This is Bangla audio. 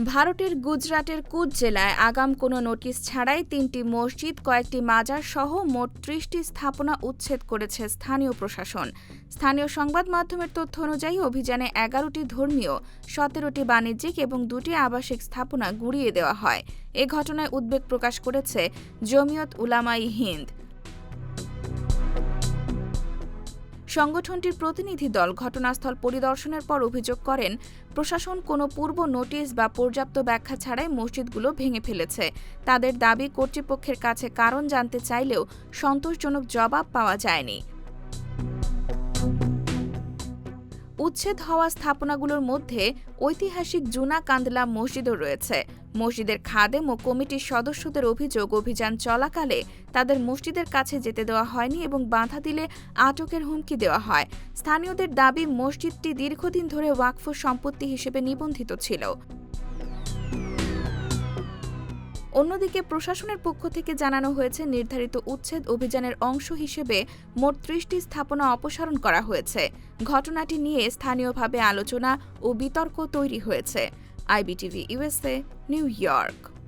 ভারতের গুজরাটের কুচ জেলায় আগাম কোনো নোটিশ ছাড়াই ৩টি মসজিদ, কয়েকটি মাজার সহ মোট ৩০টি স্থাপনা উচ্ছেদ করেছে স্থানীয় প্রশাসন। স্থানীয় সংবাদ মাধ্যমের তথ্য অনুযায়ী অভিযানে ১১টি ধর্মীয়, ১৭টি বাণিজ্যিক এবং ২টি আবাসিক স্থাপনা গুঁড়িয়ে দেওয়া হয়। এ ঘটনায় উদ্বেগ প্রকাশ করেছে জমিয়ত উলামা-ই-হিন্দ। সংগঠনটির প্রতিনিধি দল ঘটনাস্থল পরিদর্শনের পর অভিযোগ করেন, প্রশাসন কোনো পূর্ব নোটিশ বা পর্যাপ্ত ব্যাখ্যা ছাড়াই মসজিদগুলো ভেঙে ফেলেছে। তাদের দাবি, কর্তৃপক্ষের কাছে কারণ জানতে চাইলেও সন্তোষজনক জবাব পাওয়া যায়নি। উচ্ছেদ হওয়া স্থাপনাগুলোর মধ্যে ঐতিহাসিক জুনা কান্দলা মসজিদও রয়েছে। মসজিদের খাদেম ও কমিটির সদস্যদের অভিযোগ, অভিযান চলাকালে তাদের মসজিদের কাছে যেতে দেওয়া হয়নি এবং বাধা দিলে আটকের হুমকি দেওয়া হয়। স্থানীয়দের দাবি, মসজিদটি দীর্ঘদিন ধরে ওয়াকফ সম্পত্তি হিসেবে নিবন্ধিত ছিল। অন্যদিকে প্রশাসনের পক্ষ থেকে জানানো হয়েছে, নির্ধারিত উচ্ছেদ অভিযানের অংশ হিসেবে মোট ৩০টি স্থাপনা অপসারণ করা হয়েছে। ঘটনাটি নিয়ে স্থানীয়ভাবে আলোচনা ও বিতর্ক তৈরি হয়েছে। IBTV USA, new York.